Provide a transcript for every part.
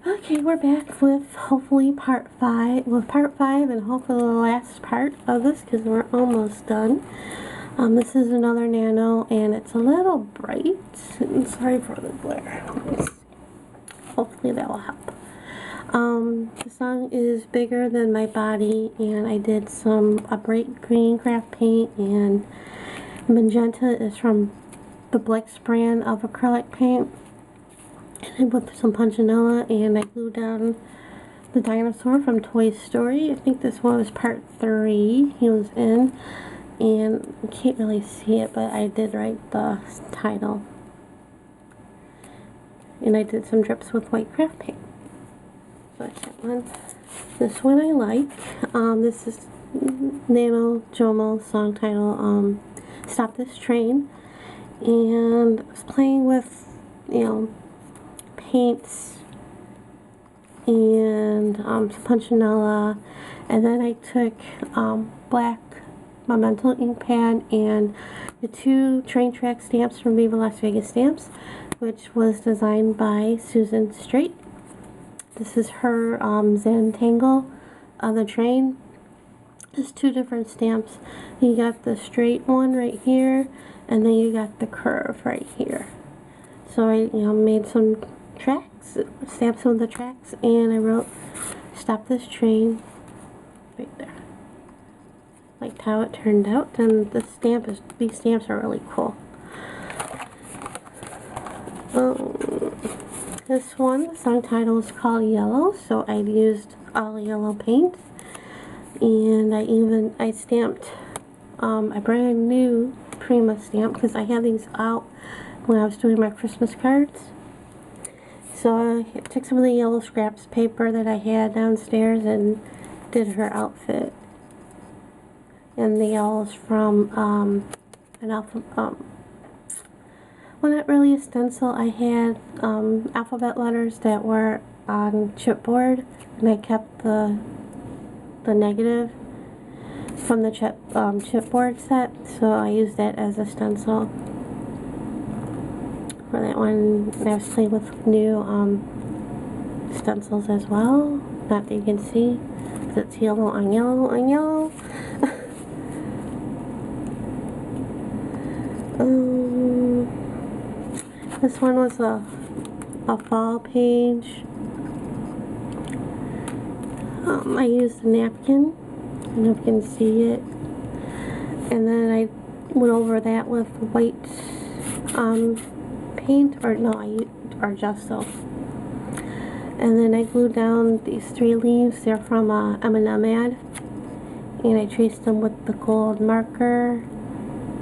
Okay, we're back with hopefully part 5, and hopefully the last part of this because we're almost done. This is another nano and it's a little bright. And sorry for the glare. Hopefully that will help. The song is Bigger Than My Body, and I did a bright green craft paint, and magenta is from the Black's brand of acrylic paint. And with some punchinella, and I glued down the dinosaur from Toy Story. I think this one was part 3 he was in, and you can't really see it, but I did write the title. And I did some drips with white craft paint. So that's that one. This one I like. This is Nano Jomo's song title, Stop This Train. And I was playing with, paints and some punchinella, and then I took black Memento ink pad and the 2 train track stamps from Viva Las Vegas Stamps, which was designed by Susan Straight. This is her Zentangle of the train. There's 2 different stamps. You got the straight one right here, and then you got the curve right here. So I made some tracks, stamps on the tracks, and I wrote "Stop This Train" right there. Liked how it turned out, and these stamps are really cool. This one, the song title is called Yellow, so I used all yellow paint, and I stamped a brand new Prima stamp because I had these out when I was doing my Christmas cards. So I took some of the yellow scraps paper that I had downstairs and did her outfit. And the yellow's from well, not really a stencil. I had alphabet letters that were on chipboard, and I kept the negative from the chipboard set, so I used that as a stencil for that one. I was playing with new stencils as well, not that you can see, because it's yellow on yellow on yellow. This one was a fall page. I used a napkin, I don't know if you can see it, and then I went over that with white paint, or gesso. And then I glued down these 3 leaves. They're from M&M ad, and I traced them with the gold marker,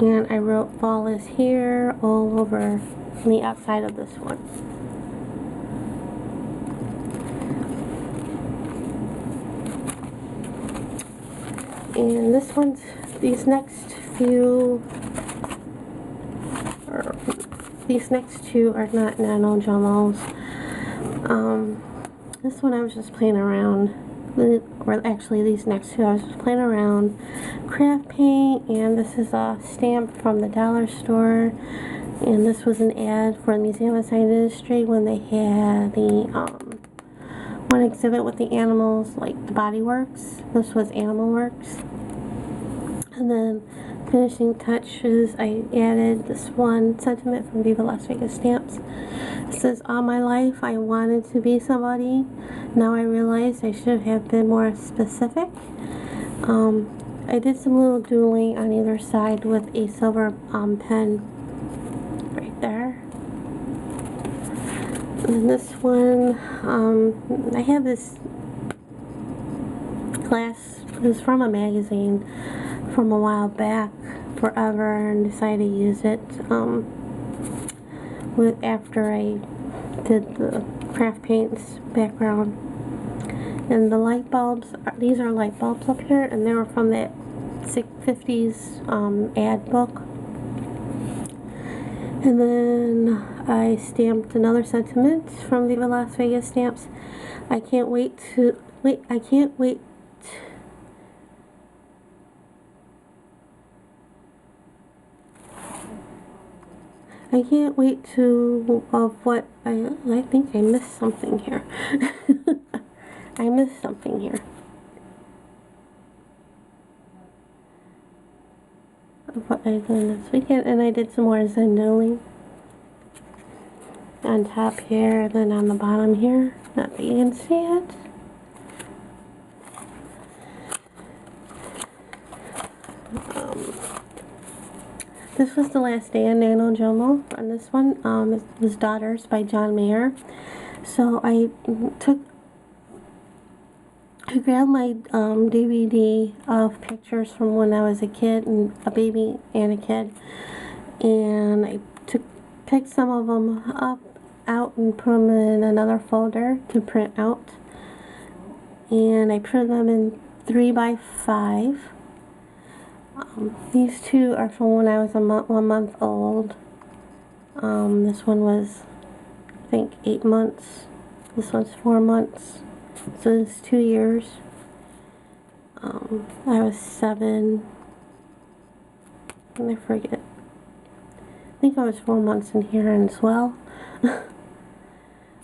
and I wrote "Fall is Here" all over the outside of this one. And these next two are not Nano Jomos. This one I was just playing around, or actually these next 2 I was just playing around. Craft paint, and this is a stamp from the dollar store, and this was an ad for the Museum of Science Industry when they had the one exhibit with the animals, like the Body Works. This was Animal Works. And then finishing touches, I added this one sentiment from Viva Las Vegas Stamps. It says, "All my life I wanted to be somebody. Now I realize I should have been more specific." I did some little doodling on either side with a silver pen right there. And this one, I have this glass. It was from a magazine from a while back, forever, and decided to use it after I did the craft paints background. And the light bulbs, these are light bulbs up here, and they were from that 50s ad book. And then I stamped another sentiment from Viva Las Vegas Stamps. I can't wait I can't wait to, of what, I think I missed something here. I missed something here. Of what I done this weekend, and I did some more Zen doodling on top here, and then on the bottom here. Not that you can see it. This was the last day in NaNoJomo on this one. It was Daughters by John Mayer. So I grabbed my DVD of pictures from when I was a kid, and a baby and a kid, and I picked some of them out and put them in another folder to print out, and I printed them in 3x5. These two are from when I was 1 month old. This one was, I think, 8 months. This one's 4 months. So it's 2 years. I was 7. And I forget. I think I was 4 months in here as well.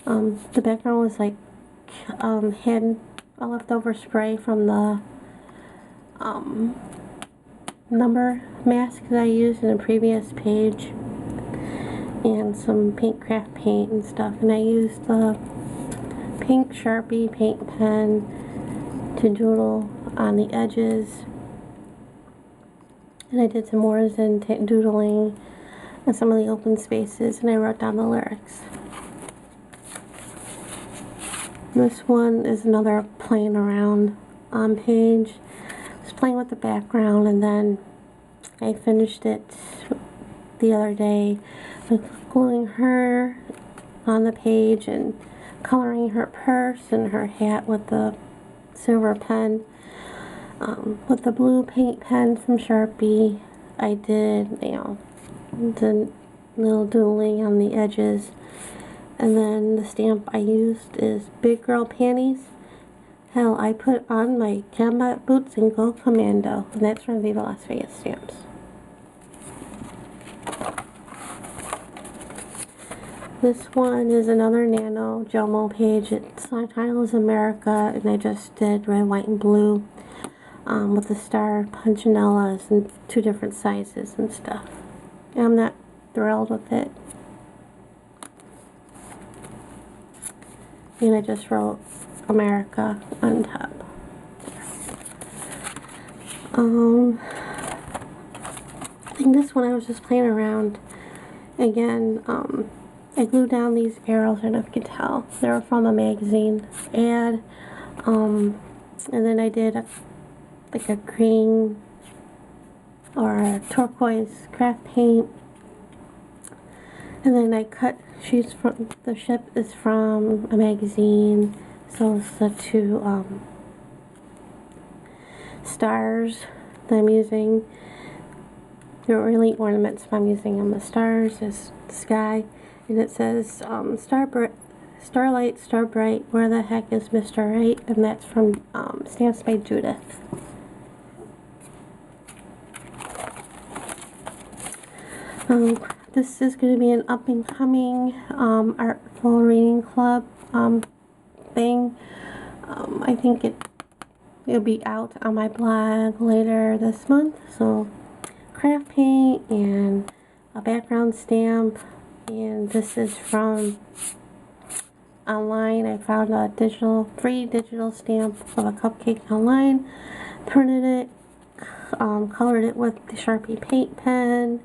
The background was like, had a leftover spray from the number mask that I used in a previous page, and some pink craft paint and stuff, and I used the pink Sharpie paint pen to doodle on the edges, and I did some more Zen doodling on some of the open spaces, and I wrote down the lyrics. This one is another playing around page. Just playing with the background, and then I finished it the other day with gluing her on the page and coloring her purse and her hat with the silver pen. With the blue paint pen from Sharpie, I did, the little doodling on the edges. And then the stamp I used is Big Girl Panties. Hell, I put on my combat boots and go commando. And that's from Viva Las Vegas Stamps. This one is another NaNoJomo page. Its title is America, and I just did red, white, and blue with the star punchinellas in 2 different sizes and stuff. And I'm not thrilled with it. And I just wrote America on top. I think this one I was just playing around. Again, I glued down these arrows, I don't know if you can tell. They were from a magazine ad. And then I did like a green or a turquoise craft paint. And then I cut sheets from, the ship is from a magazine. So it's the 2 stars that I'm using. They're really ornaments I'm using on the stars is the sky. And it says, Starlight, Star Bright, where the heck is Mr. Right? And that's from Stamps by Judith. This is going to be an up-and-coming Artful Reading Club thing. I think it'll be out on my blog later this month. So, craft paint and a background stamp. And this is from online. I found a free digital stamp of a cupcake online. Printed it, colored it with the Sharpie paint pen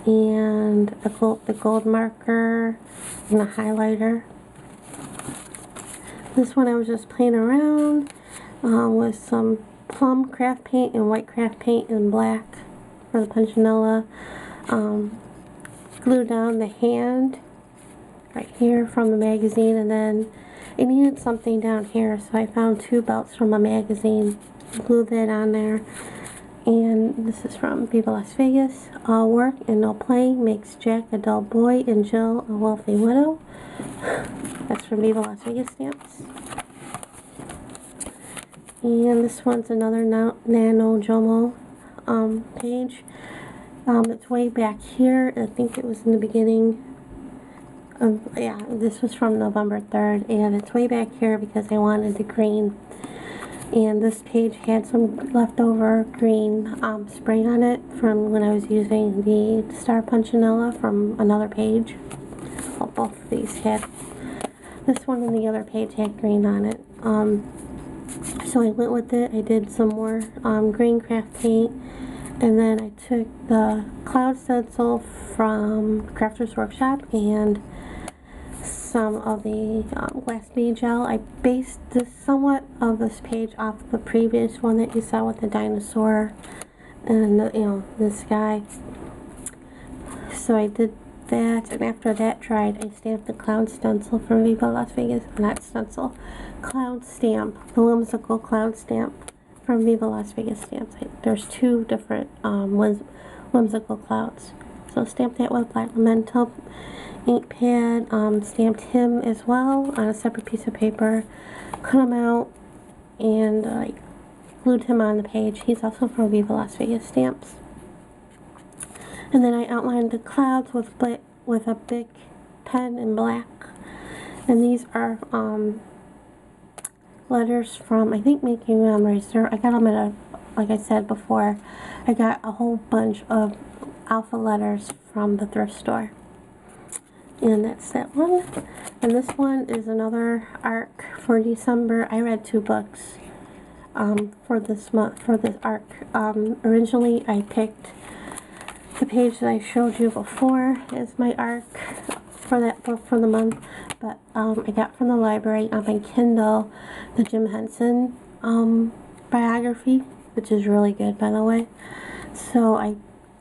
and the gold marker and a highlighter. This one I was just playing around with some plum craft paint and white craft paint and black for the punchinella. Glued down the hand right here from the magazine, and then I needed something down here, so I found 2 belts from a magazine, glued that on there. And this is from Viva Las Vegas. All work and no play makes Jack a dull boy and Jill a wealthy widow. That's from Viva Las Vegas Stamps. And this one's another NaNoJomo page. It's way back here. I think it was in the beginning of, yeah, this was from November 3rd, and it's way back here because I wanted the green. And this page had some leftover green spray on it from when I was using the Star Punchinella from another page. Well, both of these had. This one and the other page had green on it. So I went with it. I did some more green craft paint. And then I took the cloud stencil from Crafter's Workshop and some of the glass bead gel. I based this somewhat of this page off the previous one that you saw with the dinosaur and the sky. So I did that, and after that dried, I stamped the cloud stencil from Viva Las Vegas. Not stencil, cloud stamp, the whimsical cloud stamp from Viva Las Vegas Stamps. There's two different whimsical clouds. So stamped that with black memento ink pad, stamped him as well on a separate piece of paper, cut him out, and glued him on the page. He's also from Viva Las Vegas Stamps. And then I outlined the clouds with a big pen in black. And these are letters from, I think, Making Memories. I got them at like I said before, I got a whole bunch of alpha letters from the thrift store. And that's that one. And this one is another arc for December. I read 2 books for this month, for this arc. Originally I picked the page that I showed you before as my arc for that book for the month, but I got from the library on my Kindle the Jim Henson biography, which is really good, by the way. So I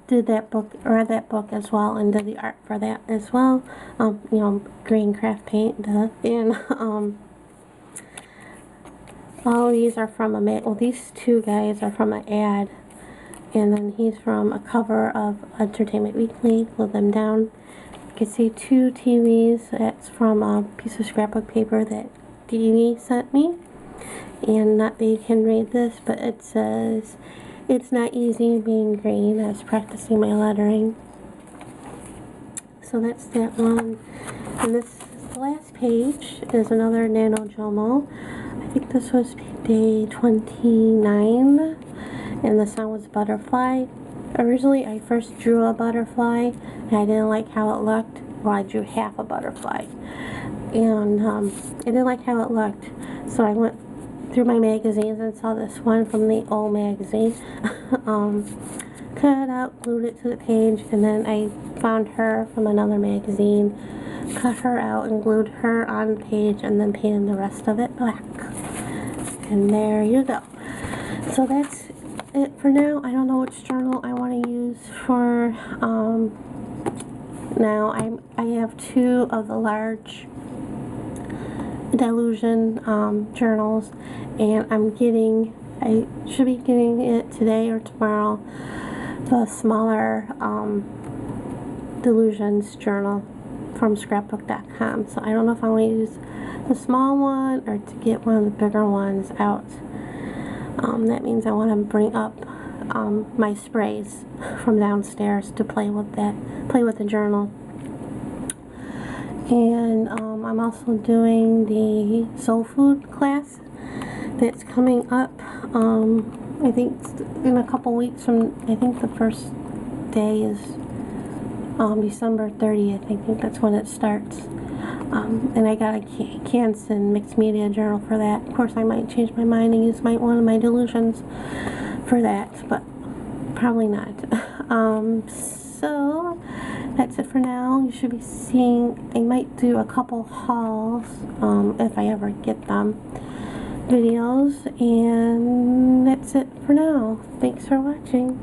did that book, read that book as well, and did the art for that as well. Green craft paint, and all these are from these two guys are from an ad. And then he's from a cover of Entertainment Weekly. Glue them down. You can see 2 TVs. That's from a piece of scrapbook paper that Dee Dee sent me. And not that you can read this, but it says, "It's not easy being green." I was practicing my lettering. So that's that one. And this last page is another Nano Jomo. I think this was day 29. And the sound was butterfly. Originally, I first drew a butterfly, and I didn't like how it looked. Well, I drew half a butterfly, and I didn't like how it looked. So I went through my magazines and saw this one from the old magazine. Cut it out, glued it to the page, and then I found her from another magazine, cut her out, and glued her on the page, and then painted the rest of it black. And there you go. So that's it for now. I don't know which journal I want to use for now. I have 2 of the large Delusion journals, and I should be getting it today or tomorrow, the smaller Delusions journal from scrapbook.com. So I don't know if I want to use the small one or to get one of the bigger ones out. That means I want to bring up my sprays from downstairs to play with the journal. And I'm also doing the soul food class that's coming up. I think in a couple weeks from, I think the first day is December 30th. I think that's when it starts. And I got a Canson mixed media journal for that. Of course, I might change my mind and use one of my Delusions for that, but probably not. So that's it for now. You should be seeing, I might do a couple hauls, if I ever get them, videos, and that's it for now. Thanks for watching.